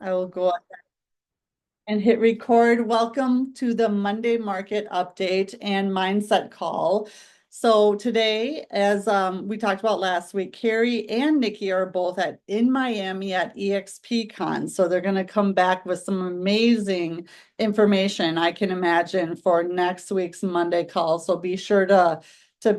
I will go and hit record. Welcome to the Monday market update and mindset call. So today, as we talked about last week, Cari and Nikki are both in Miami at EXPCon. So they're going to come back with some amazing information, I can imagine, for next week's Monday call. So be sure to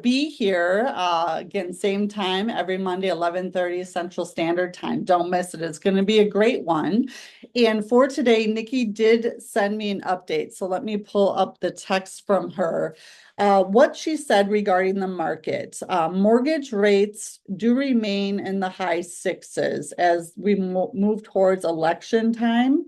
be here again, same time every Monday, 11:30 Central Standard Time. Don't miss it. It's going to be a great one. And for today, Nikki did send me an update. So let me pull up the text from her. What she said regarding the market, mortgage rates do remain in the high sixes as we move towards election time.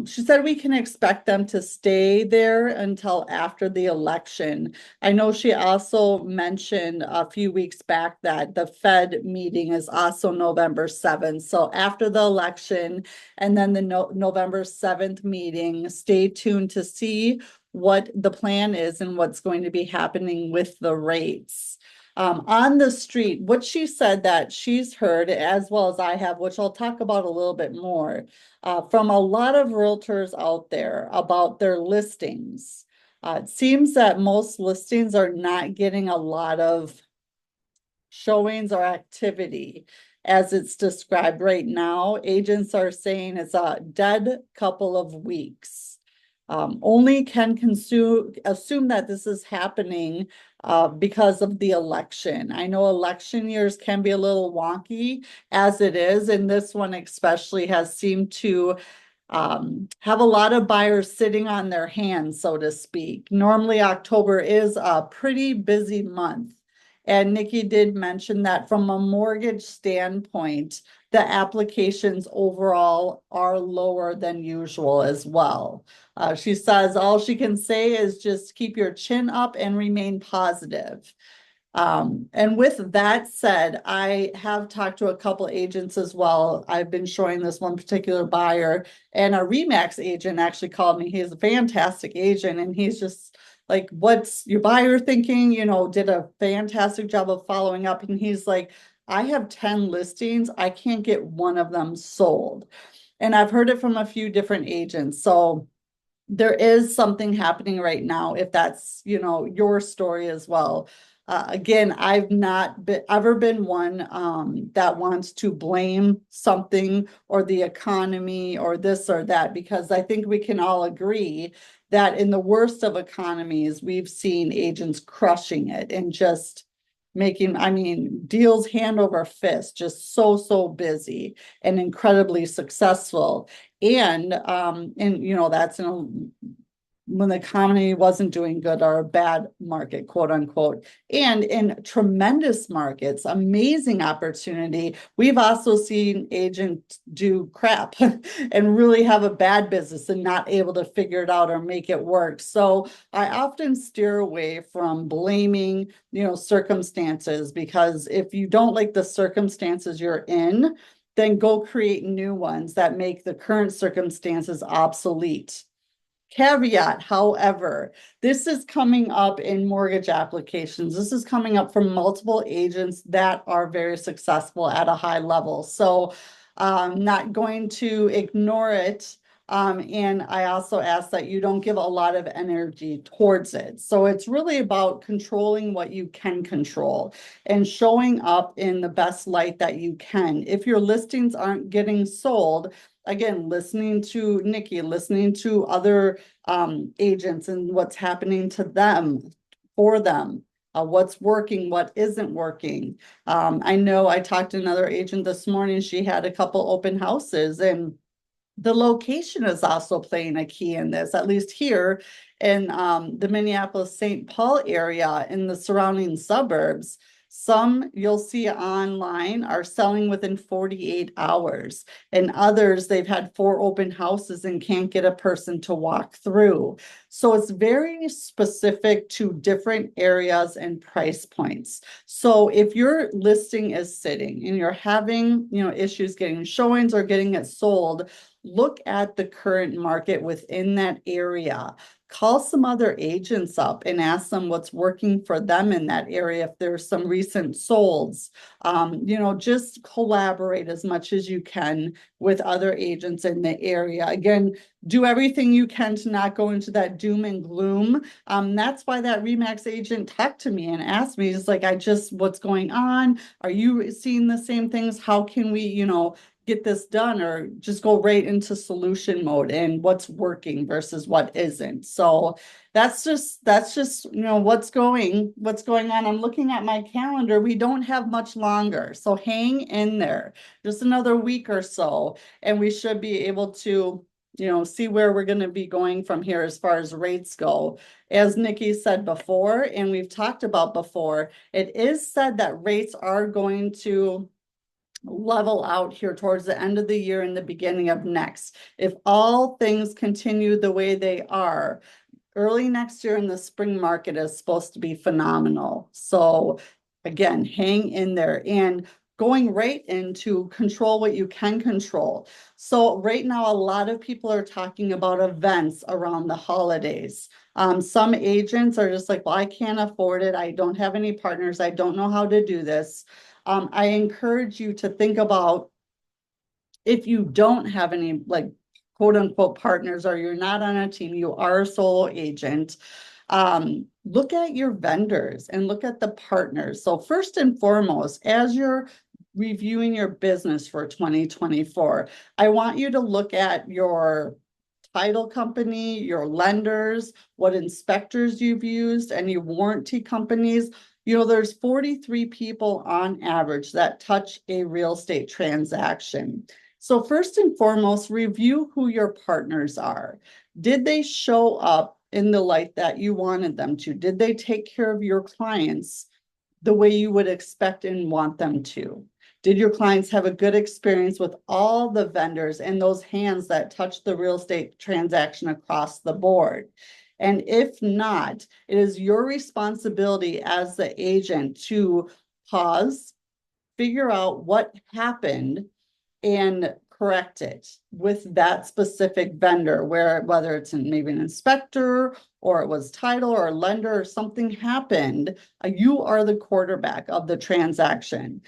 She said we can expect them to stay there until after the election. I know she also mentioned a few weeks back that the Fed meeting is also November 7th. So after the election and then the November 7th meeting, stay tuned to see what the plan is and what's going to be happening with the rates. On the street, what she said that she's heard, as well as I have, which I'll talk about a little bit more, from a lot of realtors out there about their listings. It seems that most listings are not getting a lot of showings or activity as it's described right now. Agents are saying it's a dead couple of weeks. Only can assume that this is happening because of the election. I know election years can be a little wonky as it is, and this one especially has seemed to have a lot of buyers sitting on their hands, so to speak. Normally, October is a pretty busy month. And Nikki did mention that from a mortgage standpoint, the applications overall are lower than usual as well. She says all she can say is just keep your chin up and remain positive. And with that said, I have talked to a couple agents as well. I've been showing this one particular buyer, and a Remax agent actually called me. He's a fantastic agent, and he's just like, what's your buyer thinking? Did a fantastic job of following up. And he's like, I have 10 listings. I can't get one of them sold. And I've heard it from a few different agents. So there is something happening right now, if that's, your story as well. Again, I've not ever been one that wants to blame something or the economy or this or that, because I think we can all agree that in the worst of economies, we've seen agents crushing it and just making, deals hand over fist, just so busy and incredibly successful. And that's when the economy wasn't doing good, or a bad market, quote unquote. And in tremendous markets, amazing opportunity, we've also seen agents do crap and really have a bad business and not able to figure it out or make it work. So I often steer away from blaming, circumstances, because if you don't like the circumstances you're in, then go create new ones that make the current circumstances obsolete. Caveat, however, this is coming up in mortgage applications. This is coming up from multiple agents that are very successful at a high level. So I'm not going to ignore it. And I also ask that you don't give a lot of energy towards it. So it's really about controlling what you can control and showing up in the best light that you can. If your listings aren't getting sold, again, listening to Nikki, listening to other agents and what's happening to them, for them, what's working, what isn't working. I know I talked to another agent this morning. She had a couple open houses, and the location is also playing a key in this, at least here in the Minneapolis-St. Paul area in the surrounding suburbs. Some you'll see online are selling within 48 hours, and others they've had 4 open houses and can't get a person to walk through. So it's very specific to different areas and price points. So if your listing is sitting and you're having, issues getting showings or getting it sold, look at the current market within that area. Call some other agents up and ask them what's working for them in that area. If there's some recent solds, just collaborate as much as you can with other agents in the area. Again, do everything you can to not go into that doom and gloom. That's why that Remax agent talked to me and asked me, he's like, what's going on? Are you seeing the same things? How can we, get this done, or just go right into solution mode and what's working versus what isn't. So that's just, what's going on. I'm looking at my calendar. We don't have much longer. So hang in there, just another week or so, and we should be able to, see where we're going to be going from here as far as rates go. As Nikki said before, and we've talked about before, it is said that rates are going to level out here towards the end of the year and the beginning of next. If all things continue the way they are, early next year in the spring market is supposed to be phenomenal. So again, hang in there and going right into control what you can control. So right now, a lot of people are talking about events around the holidays. Some agents are just like, well, I can't afford it. I don't have any partners. I don't know how to do this. I encourage you to think about, if you don't have any like quote unquote partners, or you're not on a team, you are a solo agent, look at your vendors and look at the partners. So first and foremost, as you're reviewing your business for 2024, I want you to look at your title company, your lenders, what inspectors you've used, any warranty companies. There's 43 people on average that touch a real estate transaction. So first and foremost, review who your partners are. Did they show up in the light that you wanted them to? Did they take care of your clients the way you would expect and want them to? Did your clients have a good experience with all the vendors and those hands that touch the real estate transaction across the board? And if not, it is your responsibility as the agent to pause, figure out what happened, and correct it with that specific vendor, whether it's maybe an inspector, or it was title or lender, or something happened. You are the quarterback of the transaction.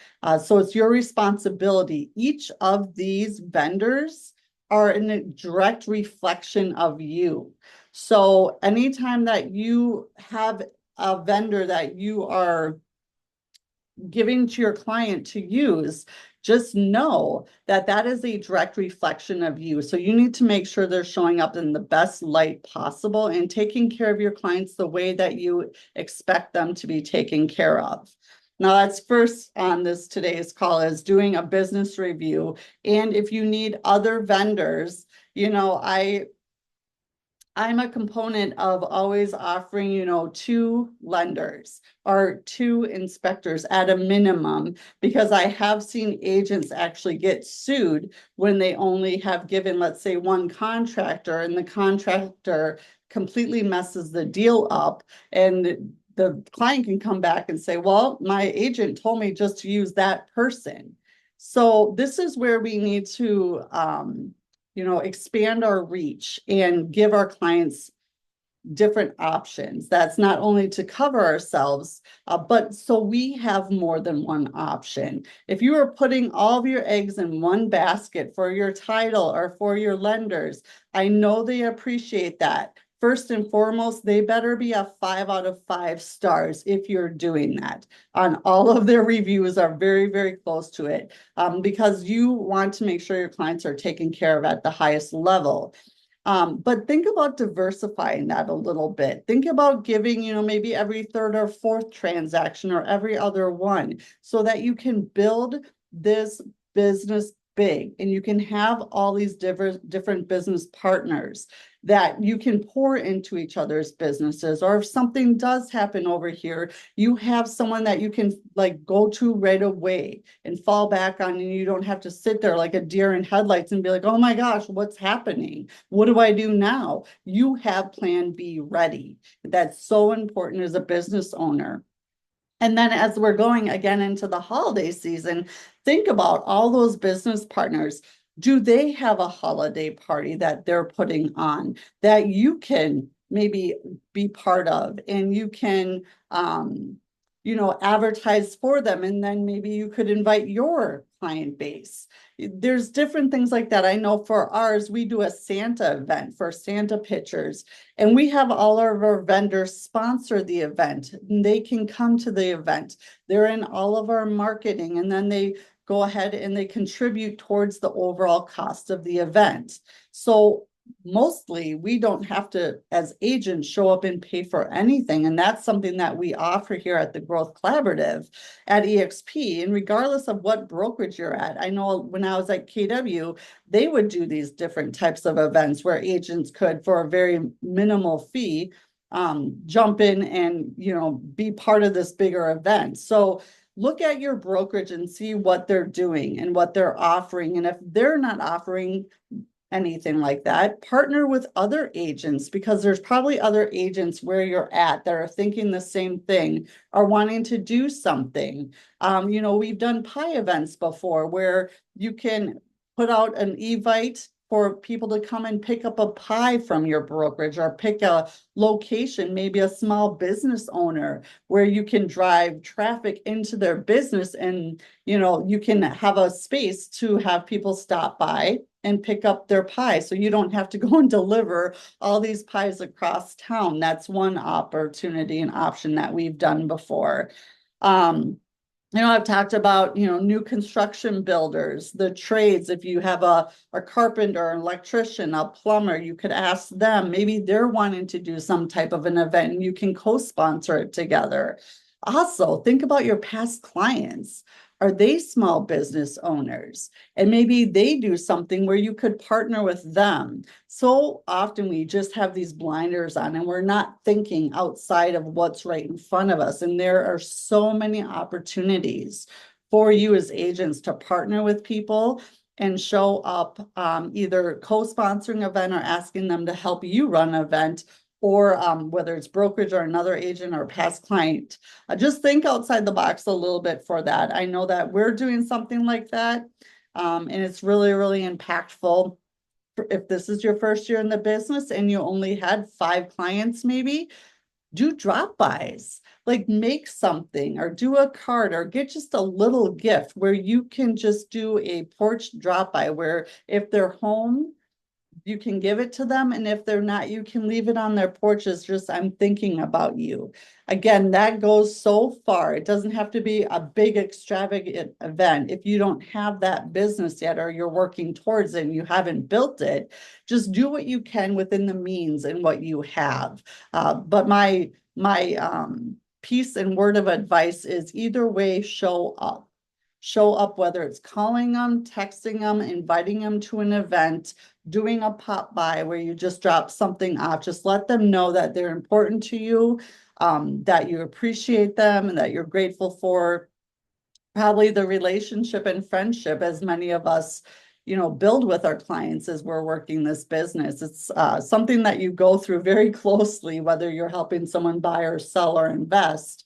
So it's your responsibility. Each of these vendors are in a direct reflection of you. So anytime that you have a vendor that you are giving to your client to use, just know that that is a direct reflection of you. So you need to make sure they're showing up in the best light possible and taking care of your clients the way that you expect them to be taken care of. Now, that's first on this today's call, is doing a business review. And if you need other vendors, I'm a component of always offering, 2 lenders or 2 inspectors at a minimum, because I have seen agents actually get sued when they only have given, let's say, 1 contractor, and the contractor completely messes the deal up, and the client can come back and say, well, my agent told me just to use that person. So this is where we need to expand our reach and give our clients different options. That's not only to cover ourselves, but so we have more than one option. If you are putting all of your eggs in one basket for your title or for your lenders, I know they appreciate that. First and foremost, they better be a 5 out of 5 stars if you're doing that. On all of their reviews are very, very close to it, because you want to make sure your clients are taken care of at the highest level. But think about diversifying that a little bit. Think about giving, maybe every 3rd or 4th transaction, or every other one, so that you can build this business big, and you can have all these different business partners that you can pour into each other's businesses. Or if something does happen over here, you have someone that you can go to right away and fall back on, and you don't have to sit there like a deer in headlights and be like, oh my gosh, what's happening? What do I do now? You have plan B ready. That's so important as a business owner. And then as we're going again into the holiday season, think about all those business partners. Do they have a holiday party that they're putting on that you can maybe be part of, and you can, advertise for them, and then maybe you could invite your client base. There's different things like that. I know for ours, we do a Santa event for Santa pictures, and we have all of our vendors sponsor the event. And they can come to the event. They're in all of our marketing, and then they go ahead and they contribute towards the overall cost of the event. So mostly we don't have to, as agents, show up and pay for anything. And that's something that we offer here at the Growth Collaborative at EXP. And regardless of what brokerage you're at, I know when I was at KW, they would do these different types of events where agents could, for a very minimal fee, jump in and, be part of this bigger event. So look at your brokerage and see what they're doing and what they're offering. And if they're not offering anything like that, partner with other agents, because there's probably other agents where you're at that are thinking the same thing or wanting to do something. We've done pie events before where you can put out an evite for people to come and pick up a pie from your brokerage, or pick a location, maybe a small business owner where you can drive traffic into their business, and you can have a space to have people stop by and pick up their pie, so you don't have to go and deliver all these pies across town. That's one opportunity and option that we've done before. I've talked about, new construction builders, the trades. If you have a carpenter, an electrician, a plumber, you could ask them. Maybe they're wanting to do some type of an event and you can co-sponsor it together. Also, think about your past clients. Are they small business owners? And maybe they do something where you could partner with them. So often we just have these blinders on and we're not thinking outside of what's right in front of us. And there are so many opportunities for you as agents to partner with people and show up, either co-sponsoring an event or asking them to help you run an event, or whether it's brokerage or another agent or past client. Just think outside the box a little bit for that. I know that we're doing something like that, and it's really, really impactful. If this is your first year in the business and you only had 5 clients, maybe do drop-bys, like make something or do a card or get just a little gift where you can just do a porch drop-by, where if they're home, you can give it to them. And if they're not, you can leave it on their porches. Just, I'm thinking about you. Again, that goes so far. It doesn't have to be a big extravagant event. If you don't have that business yet, or you're working towards it and you haven't built it, just do what you can within the means and what you have. But my piece and word of advice is, either way, show up. Show up, whether it's calling them, texting them, inviting them to an event, doing a pop by where you just drop something off. Just let them know that they're important to you, that you appreciate them, and that you're grateful for probably the relationship and friendship, as many of us, build with our clients as we're working this business. It's something that you go through very closely, whether you're helping someone buy or sell or invest.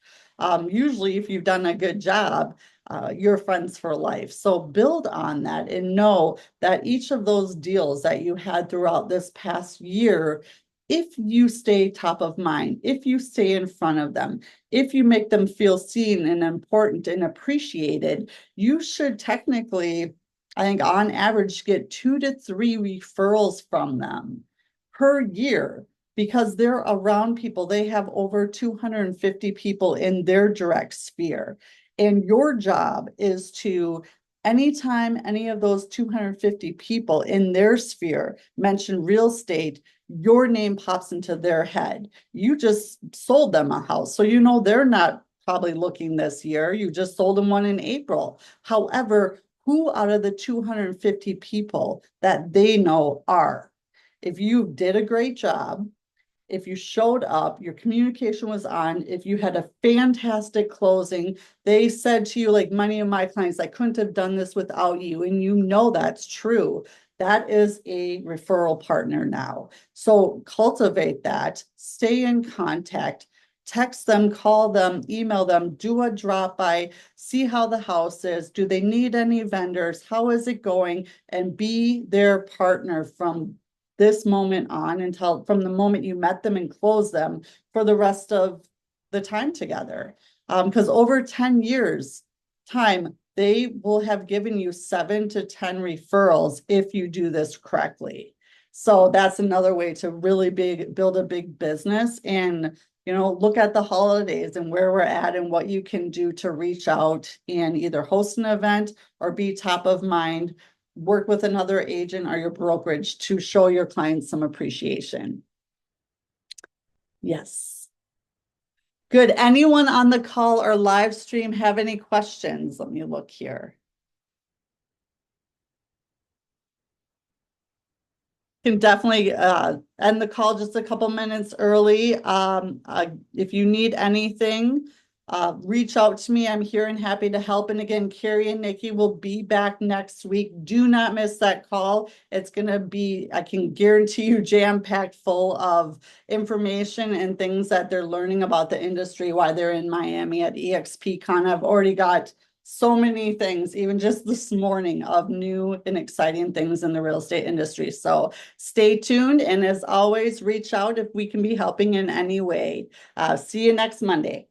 Usually, if you've done a good job, you're friends for life. So build on that and know that each of those deals that you had throughout this past year, if you stay top of mind, if you stay in front of them, if you make them feel seen and important and appreciated, you should technically, I think on average, get 2 to 3 referrals from them per year, because they're around people. They have over 250 people in their direct sphere. And your job is to, anytime any of those 250 people in their sphere mention real estate, your name pops into their head. You just sold them a house, so they're not probably looking this year. You just sold them one in April. However, who out of the 250 people that they know are? If you did a great job, if you showed up, your communication was on, if you had a fantastic closing, they said to you, like many of my clients, I couldn't have done this without you, and that's true. That is a referral partner now. So cultivate that, stay in contact, text them, call them, email them, do a drop by, see how the house is. Do they need any vendors? How is it going? And be their partner from this moment on until from the moment you met them and close them for the rest of the time together. Because over 10 years time, they will have given you 7 to 10 referrals if you do this correctly. So that's another way to really build a big business and, look at the holidays and where we're at and what you can do to reach out and either host an event or be top of mind, work with another agent or your brokerage to show your clients some appreciation. Yes. Good. Anyone on the call or live stream have any questions? Let me look here. Can definitely end the call just a couple minutes early. If you need anything, reach out to me. I'm here and happy to help. And again, Cari and Nikki will be back next week. Do not miss that call. It's going to be, I can guarantee you, jam-packed full of information and things that they're learning about the industry while they're in Miami at EXPCon. I've already got so many things, even just this morning, of new and exciting things in the real estate industry. So stay tuned. And as always, reach out if we can be helping in any way. See you next Monday.